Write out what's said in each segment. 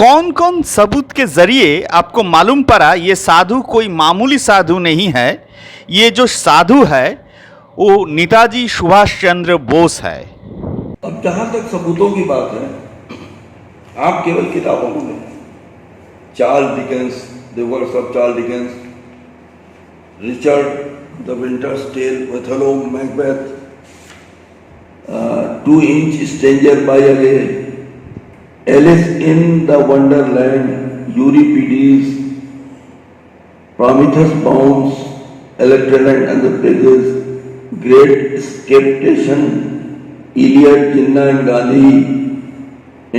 कौन कौन सबूत के जरिए आपको मालूम पड़ा ये साधु कोई मामूली साधु नहीं है। ये जो साधु है वो नेताजी सुभाष चंद्र बोस है। अब जहां तक सबूतों की बात है, आप केवल किताबों में लें। Charles Dickens, the works of Charles Dickens, Richard the Winter's Tale, Othello, Macbeth, 2 inch stranger by अले, Alice in the Wonderland, Euripides, Prometheus bounds, Electra and and the pledges, great expectations, Iliad, Jinnah and Gandhi,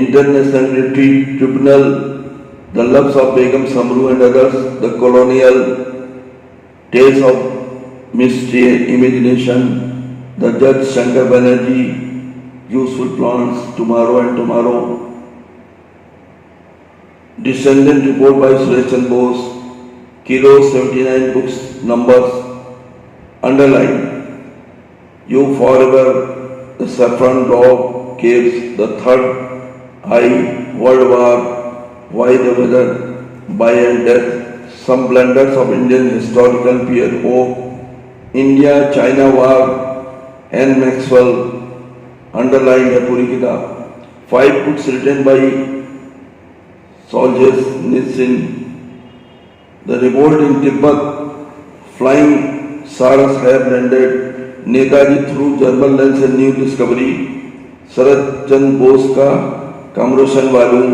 International Retreat Tribunal, The Loves of Begum Samru and others, The Colonial, Tales of Mystery and Imagination, The Judge Shankar Banerjee, Useful Plants, Tomorrow and Tomorrow, Descendant Report by Suresh Chandra Bose, Kilo 79 books, numbers, underline, You Forever, The Saffron Dog Caves, The Third Eye, World War, Why the Weather, By and Death, Some Blunders of Indian Historical P.O., India-China War, N. Maxwell, underlined है पूरी किताब। 5 books written by Soldiers Nitsin, The Revolt in Tibet, Flying Saras Have Landed, Netaji through German lens and new discovery, Sharad Chandra Bose का commemoration volume,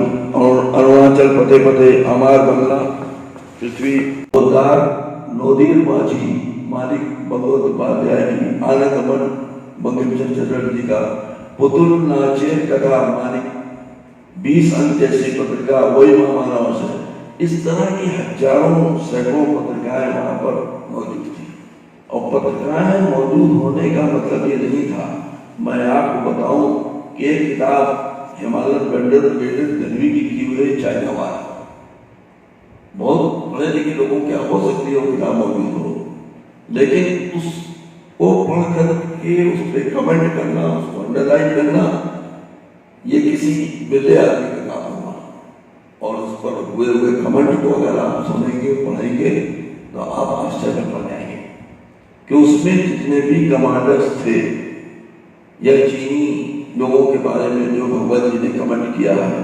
Arunachal पते पते, अमार बंगला, पृथ्वी उद्धार, नोदीर माझी, मालिक भगवत उपाध्याय की, आनंदमन बंकिम चंद्र चटर्जी का, पुतुल नाचे कथा मालिक, 20 अंक जैसी पत्रिका, वही मानव है। इस तरह की हजारों सैकड़ों पत्रिकाएं वहां पर मौजूद थी। और पत्रिकाएं मौजूद होने का मतलब ये नहीं था। मैं आपको बताऊं कि एक किताब हिमालय बंडर दलवी की लिखी हुई है, चाइना वार। बहुत पढ़े लिखे लोगों क्या हो सकती है वो किताब मौजूद हो, लेकिन उसको पढ़ करके उस पर कमेंट करना, उसको अंडरलाइन करना, ये किसी विद्या आदमी का काम होगा। और उस पर हुए कमेंट को अगर आप सुनेंगे, पढ़ेंगे तो आप आश्चर्य पड़ जाएंगे कि उसमें जितने भी कमांडर्स थे या चीनी लोगों के बारे में जो भगवत जी ने कमेंट किया है,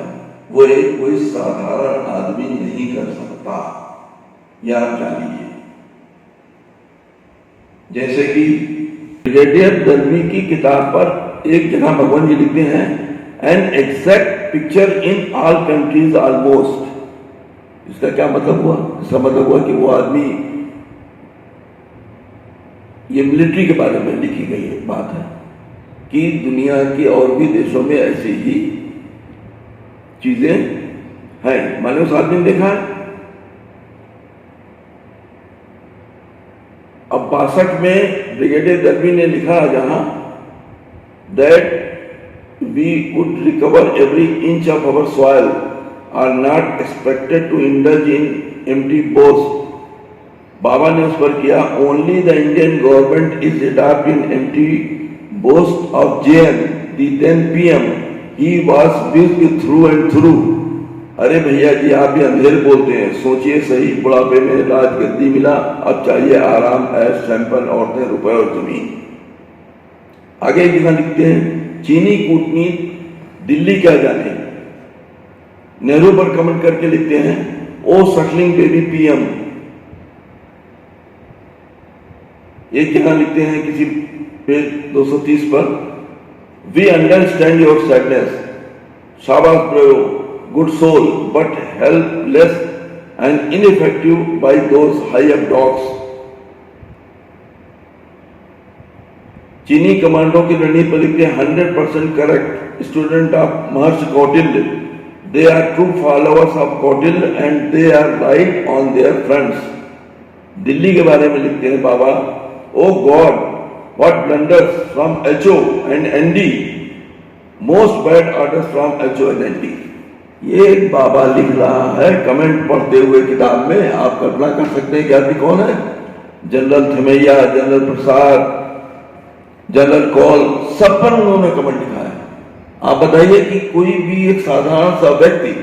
वो एक कोई साधारण आदमी नहीं कर सकता। यह आप जान लीजिए। जैसे कि ब्रिगेडियर दलवी की किताब पर एक जगह भगवान जी लिखते हैं, an exact picture in all countries almost. इसका क्या मतलब हुआ? इसका मतलब हुआ कि वो आदमी, ये मिलिट्री के बारे में लिखी गई एक बात है कि दुनिया के और भी देशों में ऐसी ही चीजें हैं। मैंने उस आदमी ने देखा है। अब 62 में ब्रिगेडियर दलवी ने लिखा जहां that we would recover every inch of our soil are not expected to indulge in empty boast. बाबा ने उस पर किया, only the Indian government is adopting empty boast of JN, the then PM, he was big through and through. अरे भैया जी, आप भी अंधेर बोलते हैं। सोचिए सही, बुढ़ापे में राजगद्दी मिला, अब चाहिए आराम, ऐश, सैंपल, औरतें, रुपए और जमीन। आगे एक जगह लिखते हैं, चीनी कूटनीति दिल्ली क्या जाने। नेहरू पर कमेंट करके लिखते हैं, ओ सकलिंग बेबी पीएम। एक जगह लिखते हैं किसी पेज 230 पर, वी अंडरस्टैंड योर सैडनेस, शाबाश bro, good soul, but helpless and ineffective by those high up dogs. चीनी कमांडो की रणनीति पर लिखते हैं, 100% correct, student of Maharshi Kautilya, they are true followers of Kautilya and they are right on their fronts. Delhi के बारे में लिखते हैं बाबा, Oh God, what blunders from HO and ND, most bad orders from HO and ND। ये एक बाबा लिख रहा है कमेंट पढ़ते हुए किताब में। आप कल्पना कर सकते हैं कि आदमी कौन है? जनरल थिमैया, जनरल प्रसाद, जनरल कौल, सब पर उन्होंने कमेंट लिखा है। आप बताइए कि कोई भी एक साधारण सा व्यक्ति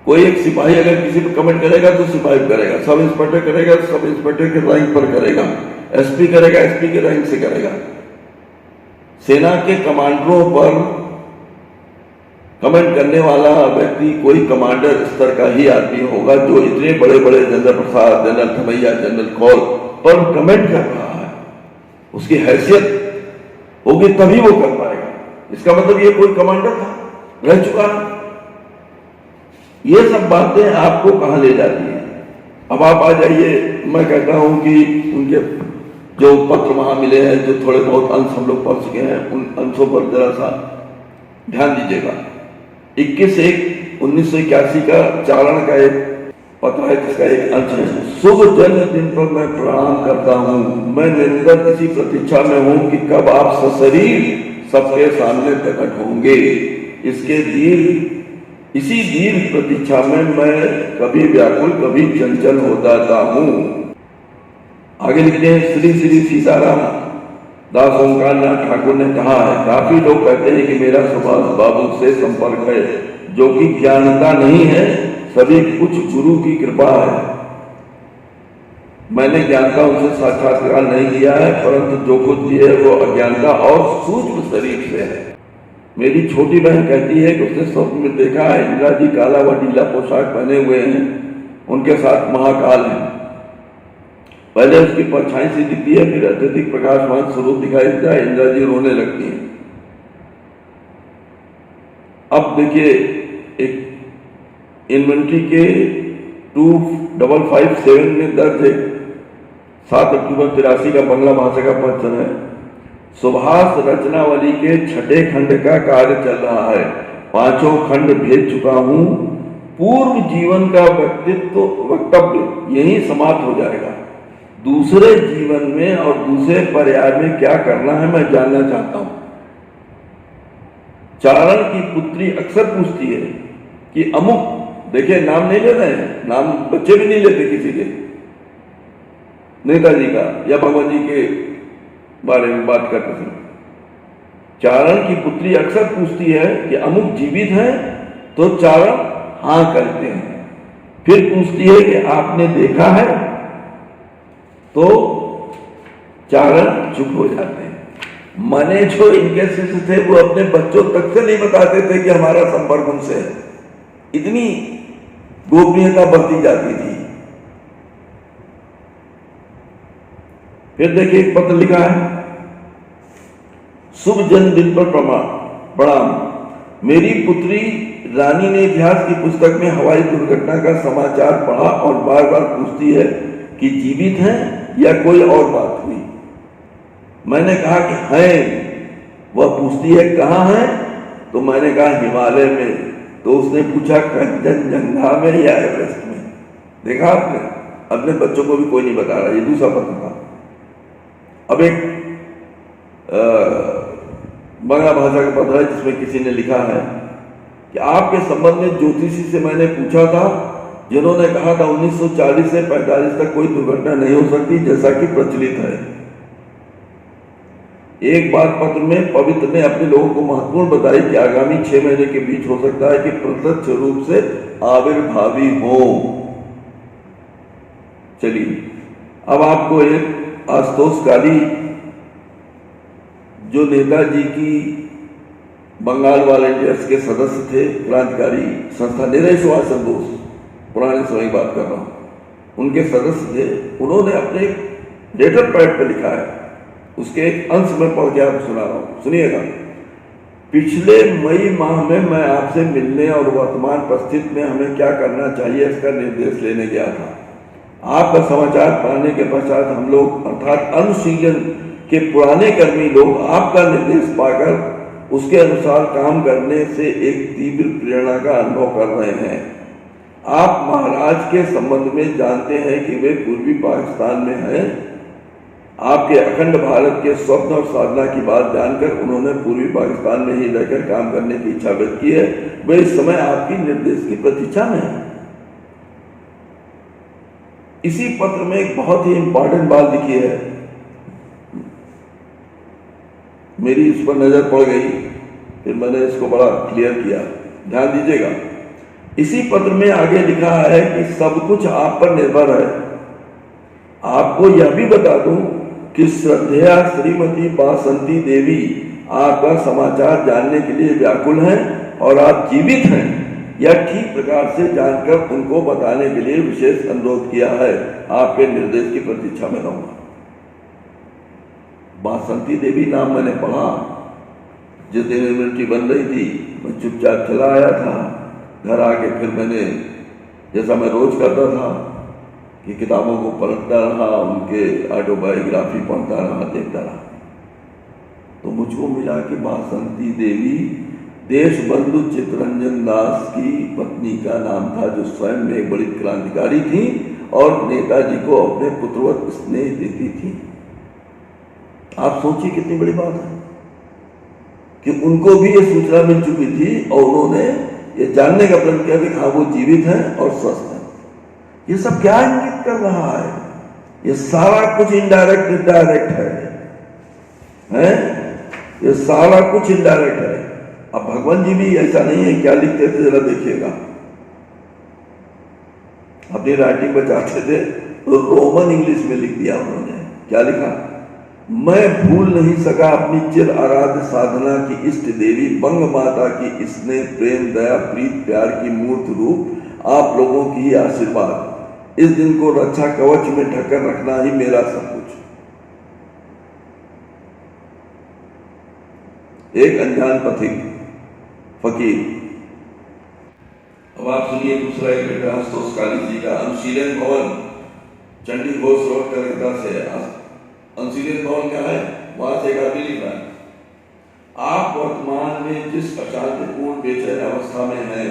कोई एक सिपाही अगर किसी पर कमेंट करेगा तो सिपाही करेगा, सब इंस्पेक्टर करेगा सब इंस्पेक्टर के रैंक पर करेगा, एसपी करेगा एसपी के रैंक से करेगा। सेना के कमांडरों पर कमेंट करने वाला व्यक्ति कोई कमांडर स्तर का ही आदमी होगा, जो इतने बड़े बड़े जनरल प्रसाद, जनरल थमैया, जनरल कौल पर कमेंट कर रहा है, उसकी हैसियत होगी तभी वो कर पाएगा। इसका मतलब ये कोई कमांडर था, रह चुका है। ये सब बातें आपको कहां ले जाती है। अब आप आ जाइए, मैं कहता हूं कि उनके जो पत्र वहां मिले हैं, जो थोड़े बहुत अंश हम लोग पढ़ चुके हैं, उन अंशों पर जरा सा ध्यान दीजिएगा। 21/1/1981 का चारण का एक पत्र है, जिसका एक अंश है, शुभ जन्मदिन पर मैं प्रणाम करता हूं। मैं निरंतर इसी प्रतीक्षा में हूं कि कब आप सशरीर सबके सामने प्रकट होंगे। इसी दीर्घ प्रतीक्षा में मैं कभी व्याकुल कभी चंचल हो जाता हूं। आगे लिखते हैं, श्री श्री सीताराम दास ओंकार नाथ ठाकुर ने कहा है, काफी लोग कहते हैं कि मेरा सुभाष बाबू से संपर्क है, जो कि ज्ञानता नहीं है, सभी कुछ गुरु की कृपा है। मैंने ज्ञानता उनसे साक्षात्कार नहीं किया है, परंतु जो कुछ भी है वो अज्ञानता और सूक्ष्म शरीर से है। मेरी छोटी बहन कहती है कि उसने स्वप्न में देखा है इंदिरा जी काला व नीला पोशाक पहने हुए हैं, उनके साथ महाकाल है। पहले उसकी परछाई सी दिखती है, फिर अत्यधिक प्रकाशमान स्वरूप दिखाई देता है, इंदिरा जी रोने लगती हैं। अब देखिए, एक इन्वेंट्री के 2557 में दर्ज है, 7 अक्टूबर 83 का बंगला भाषा का प्रवचन है। सुभाष रचनावली के 6ठे खंड का कार्य चल रहा है, 5 खंड भेज चुका हूं। पूर्व जीवन का वक्तव्य यही समाप्त हो जाएगा। दूसरे जीवन में और दूसरे पर्याय में क्या करना है मैं जानना चाहता हूं। चारण की पुत्री अक्सर पूछती है कि अमुक, देखिए नाम नहीं ले रहे हैं, नाम बच्चे भी नहीं लेते किसी के, नेताजी का या भगवान जी के बारे में बात करते थे। चारण की पुत्री अक्सर पूछती है कि अमुक जीवित है, तो चारण हां करते हैं। फिर पूछती है कि आपने देखा है, तो चारण चुप हो जाते हैं। माने जो इनके शिष्य थे वो अपने बच्चों तक से नहीं बताते थे कि हमारा संपर्क उनसे है, इतनी गोपनीयता बरती जाती थी। फिर देखिए, एक पत्र लिखा है, शुभ जन्मदिन पर प्रणाम। मेरी पुत्री रानी ने इतिहास की पुस्तक में हवाई दुर्घटना का समाचार पढ़ा और बार बार पूछती है कि जीवित हैं या कोई और बात हुई। मैंने कहा कि हैं। वह पूछती है कहाँ हैं, तो मैंने कहा हिमालय में। तो उसने पूछा कंचनजंगा में या एवरेस्ट में। देखा आपने, अपने बच्चों को भी कोई नहीं बता रहा। ये दूसरा पत्र था। अब एक बंगला भाषा का पत्र है, जिसमें किसी ने लिखा है कि आपके संबंध में ज्योतिषी से मैंने पूछा था, जिन्होंने कहा था 1940 से 45 तक कोई दुर्घटना नहीं हो सकती, जैसा कि प्रचलित है। एक बात पत्र में पवित्र ने अपने लोगों को महत्वपूर्ण बताई कि आगामी 6 महीने के बीच हो सकता है कि प्रत्यक्ष रूप से आविर्भावी हो। चलिए, अब आपको एक आशुतोष काली, जो नेताजी की बंगाल वॉलंटियर्स के सदस्य थे, क्रांतिकारी संस्था, नेताजी सुभाष चंद्र बोस, पुराने समय की बात कर रहा हूं, उनके सदस्य थे। उन्होंने अपने लेटर पैड पर लिखा है, उसके एक अंश में पढ़ के आपको सुना रहा हूं, सुनिएगा। पिछले मई माह में मैं आपसे मिलने और वर्तमान परिस्थिति में हमें क्या करना चाहिए इसका निर्देश लेने गया था। आपका समाचार पाने के पश्चात हम लोग अर्थात अनुशीलन के पुराने कर्मी लोग आपका निर्देश पाकर उसके अनुसार काम करने से एक तीव्र प्रेरणा का अनुभव कर रहे हैं। आप महाराज के संबंध में जानते हैं कि वे पूर्वी पाकिस्तान में हैं। आपके अखंड भारत के स्वप्न और साधना की बात जानकर उन्होंने पूर्वी पाकिस्तान में ही रहकर काम करने की इच्छा व्यक्त की है। वे इस समय आपकी निर्देश की प्रतीक्षा में है। इसी पत्र में एक बहुत ही इंपॉर्टेंट बात लिखी है, मेरी इस पर नजर पड़ गई, फिर मैंने इसको बड़ा क्लियर किया। ध्यान दीजिएगा, इसी पत्र में आगे लिखा है कि सब कुछ आप पर निर्भर है। आपको यह भी बता दूं कि श्रद्धेया श्रीमती बासंती देवी आपका समाचार जानने के लिए व्याकुल हैं और आप जीवित हैं यह ठीक प्रकार से जानकर उनको बताने के लिए विशेष अनुरोध किया है। आपके निर्देश की प्रतीक्षा में रहूंगा। बासंती देवी नाम मैंने पढ़ा। जिस दिन इम्यूनिटी बन रही थी मैं चुपचाप चला आया था। घर आके फिर मैंने, जैसा मैं रोज करता था, कि किताबों को पलटता रहा, उनके ऑटोबायोग्राफी पढ़ता रहा, देखता रहा, तो मुझको मिला कि बासंती देवी देशबंधु चित्तरंजन दास की पत्नी का नाम था, जो स्वयं में एक बड़ी क्रांतिकारी थी और नेताजी को अपने पुत्रवत स्नेह देती थी। आप सोचिए कितनी बड़ी बात है कि उनको भी ये सूचना मिल चुकी थी और उन्होंने ये जानने का प्रयत्न किया कि हाँ वो जीवित हैं और स्वस्थ हैं। ये सब क्या इंगित कर रहा है? ये सारा कुछ इनडायरेक्ट डायरेक्ट है? ये सारा कुछ इनडायरेक्ट है। अब भगवान जी भी ऐसा नहीं है, क्या लिखते थे जरा देखिएगा। अपनी राइटिंग बचाते थे तो रोमन इंग्लिश में लिख दिया उन्होंने। क्या लिखा? मैं भूल नहीं सका अपनी चिर आराध्य साधना की इष्ट देवी बंग माता की स्नेह प्रेम दया प्रीत प्यार की मूर्त रूप आप लोगों की ही आशीर्वाद। इस दिन को रक्षा कवच में ढककर रखना ही मेरा सब कुछ। एक अनजान पथिक फकीर। अब आप सुनिए दूसरा एक लेटर आशुतोष काली जी का। अनुशीलन भवन चंडी घोष रोड कलकत्ता से। अनुशीलन भवन क्या है? वहां से एक आदमी लिख रहा है, आप वर्तमान में जिस अशांतिपूर्ण बेचैन अवस्था में हैं,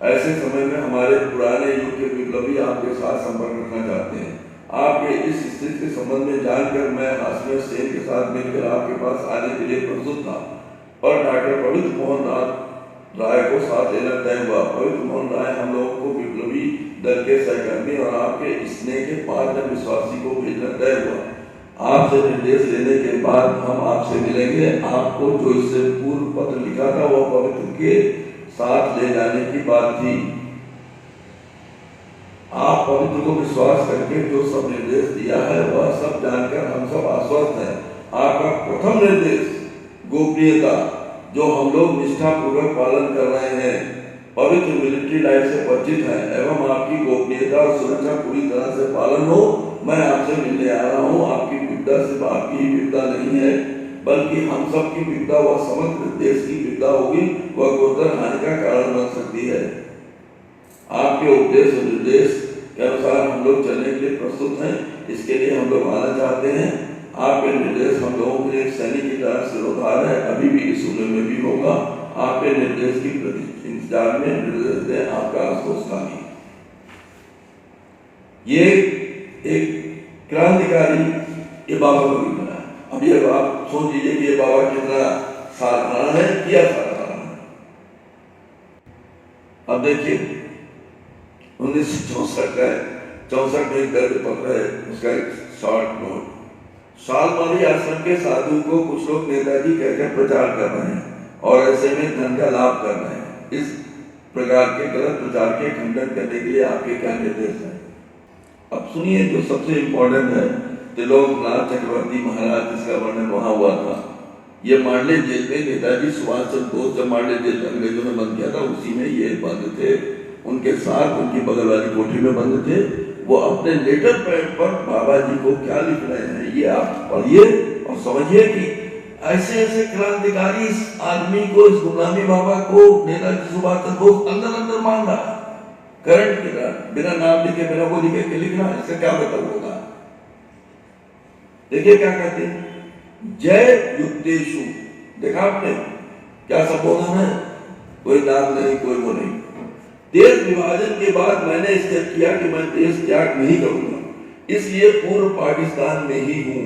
ऐसे समय में हमारे पुराने युग के विप्लवी आपके साथ संपर्क रखना चाहते हैं। आपके इस स्थिति के संबंध में जानकर मैं हाशमी सेन के साथ मिलकर आपके पास आने के लिए प्रस्तुत था, पर डॉक्टर पवित्र मोहन राय को साथ लेना तय हुआ। पवित्र मोहन राय हम लोगों को विप्लवी दल के सहकर्मी और आपके स्नेह के पात्र विश्वासी को भेजना तय हुआ। आपसे निर्देश लेने के बाद हम आपसे मिलेंगे। आपको जो इससे पूर्व पत्र लिखा था वह पवित्र के साथ ले जाने की बात थी। आप पवित्र को विश्वास करके जो सब निर्देश दिया है वह सब जानकर हम सब आश्वस्त हैं। आपका प्रथम निर्देश गोपनीयता, जो हम लोग निष्ठा पूर्वक पालन कर रहे हैं, पवित्र मिलिट्री लाइफ से परिचित है एवं आपकी गोपनीयता और सुरक्षा पूरी तरह से पालन हो, मैं आपसे मिलने आ रहा हूँ। आपकी विपदा सिर्फ आपकी ही विपदा नहीं है, बल्कि हम सब की विपदा व समग्र देश की विपदा होगी। वह गुरुतर हानि का कारण बन सकती है। आपके उपदेश और निर्देश के अनुसार हम लोग चलने के लिए प्रस्तुत हैं। इसके लिए हम लोग आना चाहते हैं। आपके निर्देश हम लोगों के लिए सैनिक की तरह सिरोधार है, अभी भी इस उम्र में भी होगा। आपके निर्देश की प्रति इंतजार में निर्देश दें। आपका आशुतोष काली। ये एक क्रांतिकारी ये बाबा को भी बना। अब ये आप सोच लीजिए कि ये बाबा कितना साधारण है, क्या साधारण है। अब देखिए 1964 में दर्ज पत्र है, उसका एक शॉर्ट नोट। सालमाली आश्रम के साधु को कुछ लोग नेताजी कहकर प्रचार कर रहे हैं और ऐसे में धन का लाभ कर रहे हैं। इस प्रकार के गलत प्रचार के खंडन करने के लिए आपके क्या निर्देश हैं? अब सुनिए जो सबसे इम्पोर्टेंट है, त्रिलोकनाथ चक्रवर्ती महाराज जिसका वर्णन वहां हुआ था, ये मांडले जेल में नेताजी सुभाष चंद्र बोस जब मांडले जेल अंग्रेजों ने बंद किया था, उसी में ये बंद थे। उनके साथ उनकी बगल वाली कोठरी में बंद थे। वो अपने लेटर पैड पर बाबा जी को क्या लिख रहे हैं ये आप पढ़िए और समझिए कि ऐसे ऐसे क्रांतिकारी इस आदमी को, इस गुलामी बाबा को नेताजी सुभाष चंद्र बोस अंदर अंदर मान रहा है, करंट की तरह, बिना नाम लिखे बिना वो लिखे के लिखना। इसका क्या मतलब होगा? देखिए क्या कहते हैं, जय युक्तेषु। देखा आपने क्या संबोधन है? कोई नाम नहीं, कोई वो नहीं। देश विभाजन के बाद मैंने स्थिर किया कि मैं देश त्याग नहीं करूंगा, इसलिए पूर्व पाकिस्तान में ही हूँ।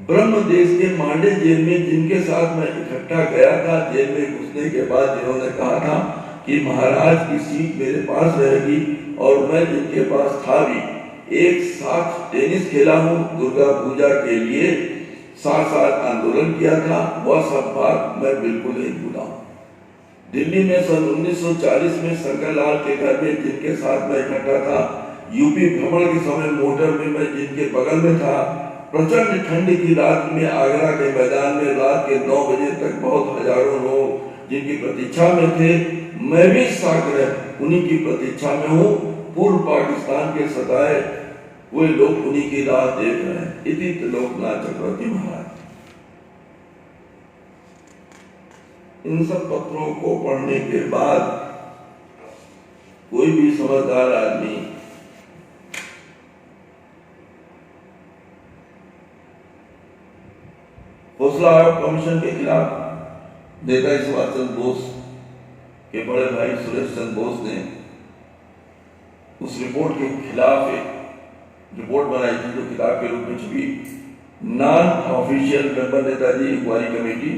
ब्रह्म देश के मांडे जेल में जिनके साथ मैं इकट्ठा गया था, जेल में घुसने के बाद जिन्होंने कहा था कि महाराज की सीट मेरे पास रहेगी, और मैं जिनके पास था भी, एक साथ टेनिस खेला हूँ, दुर्गा पूजा के लिए साथ साथ आंदोलन किया था, वह सब बात मैं बिल्कुल नहीं भूला हूँ। दिल्ली में सन 1940 में शंकरलाल के घर में जिनके साथ मैं इकट्ठा था, यूपी भ्रमण के समय मोटर में मैं जिनके बगल में था, प्रचंड ठंड की रात में आगरा के मैदान में रात के 9 बजे तक बहुत हजारों लोग जिनकी प्रतीक्षा में थे, मैं भी सागर उन्हीं की प्रतीक्षा में हूँ। पूर्व पाकिस्तान के सताए हुए लोग उन्हीं की राह देख रहे हैं। इति लोकनाथ चक्रवर्ती महाराज। इन सब पत्रों को पढ़ने के बाद कोई भी समझदार आदमी हौसला आयोग कमीशन के खिलाफ नेताजी सुभाष चंद्र बोस के बड़े भाई सुरेश चंद्र बोस ने उस रिपोर्ट के खिलाफ एक रिपोर्ट बनाई थी जो किताब के रूप में छपी, non official member Netaji inquiry committee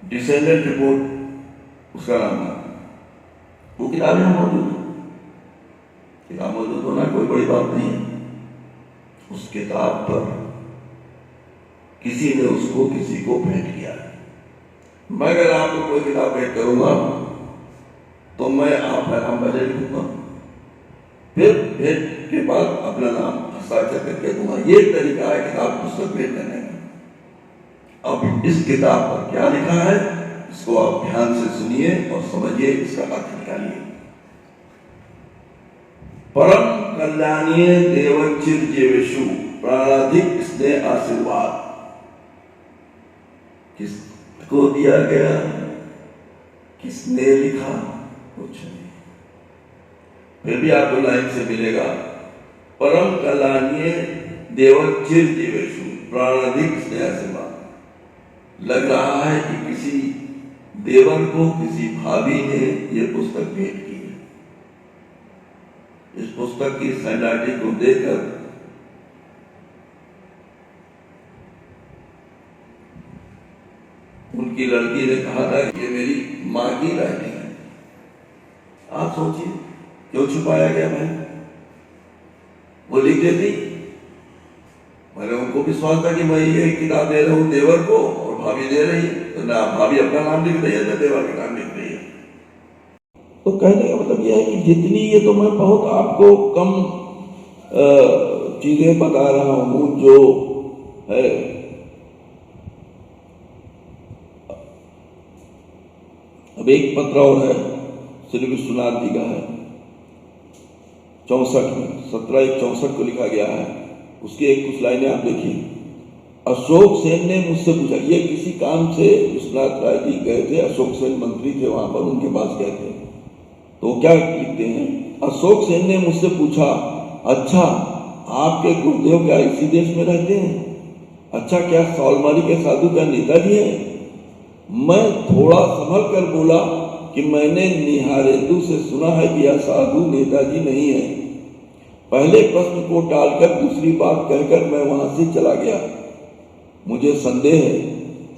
descendant report उसका नाम था। वो किताब यहाँ मौजूद है। किताब मौजूद होना कोई बड़ी बात नहीं है। उस किताब पर किसी ने उसको किसी को भेंट किया है। मैं अगर आपको कोई किताब भेंट करूंगा तो मैं आपका नाम पहले लिखूंगा, फिर भेंट के बाद अपना नाम हस्ताक्षर करके दूंगा। ये तरीका है किताब पुस्तक भेंट करने का। अब इस किताब पर क्या लिखा है इसको आप ध्यान से सुनिए और समझिए, इसका अर्थ निकालिए। परम कल्याणीय देवचिर जीवेशु प्राणाधिक स्नेह आशीर्वाद किसको दिया गया, किसने लिखा, कुछ नहीं। फिर भी आपको लाइन से मिलेगा, परम कल्याणीय देवचिर जीवेशु प्राणाधिक स्नेह आशीर्वाद। लग रहा है कि किसी देवर को किसी भाभी ने यह पुस्तक भेंट की है। इस पुस्तक की हैंडराइटिंग को देखकर उनकी लड़की ने कहा था कि ये मेरी मां की राइटिंग है। आप सोचिए क्यों छुपाया गया भाई। वो लिख देती, मैंने उनको विश्वास था कि मैं ये किताब दे रहा हूं देवर को और भाभी दे रही है, तो ना भाभी अपना नाम लिख रही है ना देवर का नाम लिख रही है। तो कहने का मतलब यह है कि जितनी ये तो मैं बहुत आपको कम चीजें बता रहा हूं जो है। अब एक पत्र और है श्री विश्वनाथ जी का है 64 में 17/1/64 को लिखा गया है। उसकी एक कुछ लाइनें आप देखिए। अशोक सेन ने मुझसे पूछा, ये किसी काम से विश्वनाथ राय जी गए थे, अशोक सेन मंत्री थे वहां पर, उनके पास गए थे। तो क्या लिखते हैं, अशोक सेन ने मुझसे पूछा, अच्छा आपके गुरुदेव क्या इसी देश में रहते हैं? अच्छा क्या सौलमारी के साधु का नेताजी है? मैं थोड़ा संभल कर बोला कि मैंने निहारेंदु से सुना है कि यह साधु नेताजी नहीं है। पहले प्रश्न को टालकर दूसरी बात कहकर मैं वहां से चला गया। मुझे संदेह है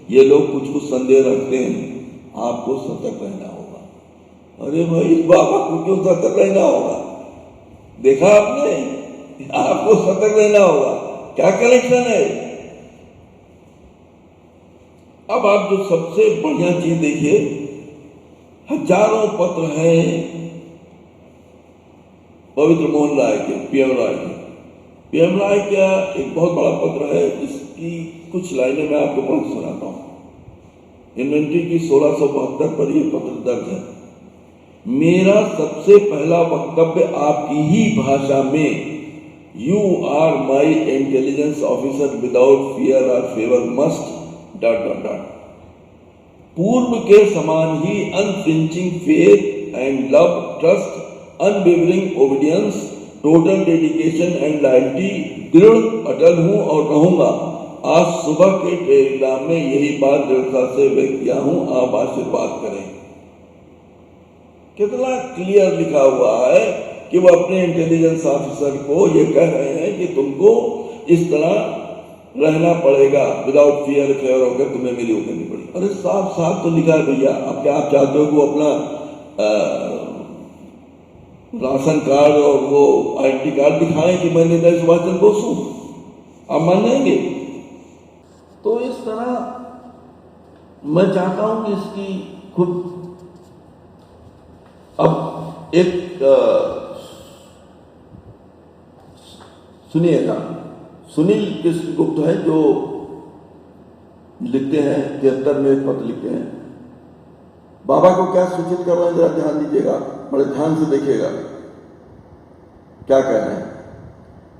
ये लोग कुछ संदेह रखते हैं, आपको सतर्क रहना होगा। अरे भाई इस बाबा को क्यों सतर्क रहना होगा? देखा आपने, आपको सतर्क रहना होगा। क्या कनेक्शन है? अब आप जो सबसे बढ़िया चीज देखिए, हजारों पत्र हैं पवित्र मोहन राय के, पीएम राय के। पीएम राय का एक बहुत बड़ा पत्र है जिसकी कुछ लाइनें मैं आपको पढ़ सुनाता हूं। इन्वेंट्री की 1672 पर यह पत्र दर्ज है। मेरा सबसे पहला वक्तव्य आपकी ही भाषा में, you are my intelligence officer without fear और फेवर मस्ट ... पूर्व के समान ही unflinching faith and love, trust, unwavering obedience, total dedication and loyalty, दृढ़ अटल हूं और रहूंगा। आज सुबह के टेलीग्राम में यही बात दृढ़ता से व्यक्त किया हूं, आप आशीर्वाद करें। कितना क्लियर लिखा हुआ है कि वो अपने इंटेलिजेंस ऑफिसर को ये कह रहे हैं कि तुमको इस तरह रहना पड़ेगा, विदाउट फियर फेयर होकर तुम्हें मेरी वो करनी पड़ेगी। अरे साफ साफ तो लिखा है भैया। अब क्या आप चाहते हो कि वो अपना राशन कार्ड और वो आईडी कार्ड दिखाएं कि मैं नेताजी सुभाष चंद्र बोस हूं? आप मान जाएंगे? तो इस तरह मैं चाहता हूं कि इसकी खुद अब एक सुनिएगा, सुनील कृष्ण गुप्त है जो लिखते हैं 73 में एक पत्र लिखते हैं, बाबा को क्या सूचित कर रहे हैं जरा ध्यान दीजिएगा, बड़े ध्यान से देखिएगा क्या कह रहे हैं।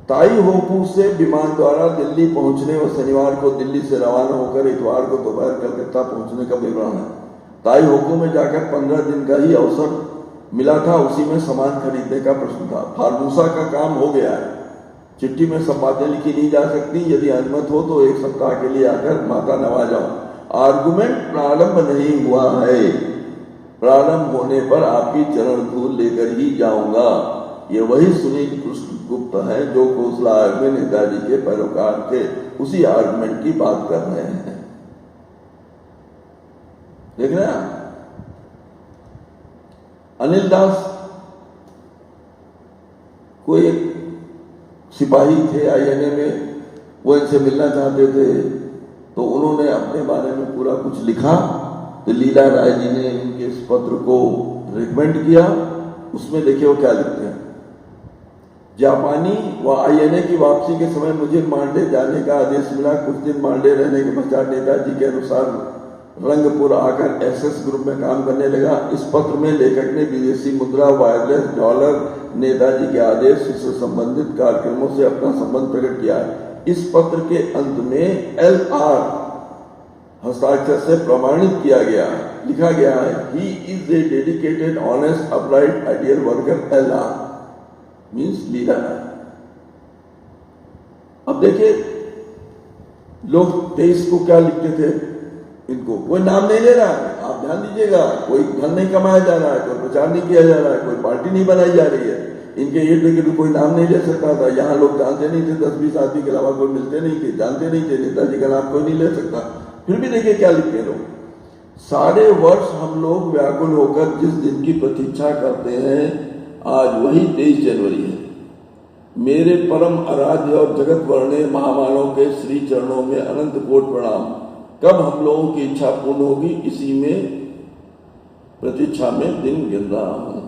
ताई होपू से विमान द्वारा दिल्ली पहुंचने व शनिवार को दिल्ली से रवाना होकर इतवार को दोपहर कलकत्ता पहुंचने का विवरण है। ताई होपू में जाकर 15 दिन का ही अवसर मिला था, उसी में सामान खरीदने का प्रश्न था। फार्मूसा का काम हो गया है, चिट्ठी में सब बातें लिखी नहीं जा सकती, यदि अनुमत हो तो 1 सप्ताह के लिए आकर माता नवा जाओ। आर्गुमेंट प्रारंभ नहीं हुआ है, प्रारंभ होने पर आपकी चरण धूल लेकर ही जाऊंगा। ये वही सुनील कृष्ण गुप्त है जो खोसला आयोग में नेताजी के पैरोकार थे, उसी आर्गुमेंट की बात कर रहे हैं। देख रहे हैं अनिल दास कोई एक सिपाही थे आईएनए में, वो इनसे मिलना चाहते थे तो उन्होंने अपने बारे में पूरा कुछ लिखा, तो लीला राय जी ने इनके इस पत्र को रिकमेंड किया। उसमें देखिए वो क्या लिखते हैं। जापानी व आईएनए की वापसी के समय मुझे मांडे जाने का आदेश मिला। कुछ दिन मांडे रहने के पश्चात नेताजी के अनुसार रंगपुर आकर एसएस ग्रुप में काम करने लगा। इस पत्र में लेखक ने विदेशी मुद्रा, वायरलेस, डॉलर, नेताजी के आदेश से संबंधित कार्यक्रमों से अपना संबंध प्रकट किया है। इस पत्र के अंत में LR हस्ताक्षर से प्रमाणित किया गया है, लिखा गया है, he is a dedicated, honest, upright, ideal worker LR means leader. अब देखिए लोग 23 को क्या लिखते थे, इनको कोई नाम नहीं ले रहा है, आप ध्यान दीजिएगा, कोई धन नहीं कमाया जा रहा है, कोई प्रचार नहीं किया जा रहा है, कोई पार्टी नहीं बनाई जा रही है। इनके इर्द गिर्द कोई नाम नहीं ले सकता था। यहाँ लोग जानते नहीं थे, 10-20 आदमी के अलावा कोई मिलते नहीं थे, जानते नहीं थे, नेताजी का नाम कोई नहीं ले सकता। फिर भी देखिए क्या लिखते लोग, सारे वर्ष हम लोग व्याकुल होकर जिस दिन की प्रतीक्षा करते हैं, आज वही 23 जनवरी है। मेरे परम आराध्य और जगत वर्णीय महामानव के श्री चरणों में अनंत कोट प्रणाम। कब हम लोगों की इच्छा पूर्ण होगी, इसी में प्रतीक्षा में दिन गिन रहा हूं।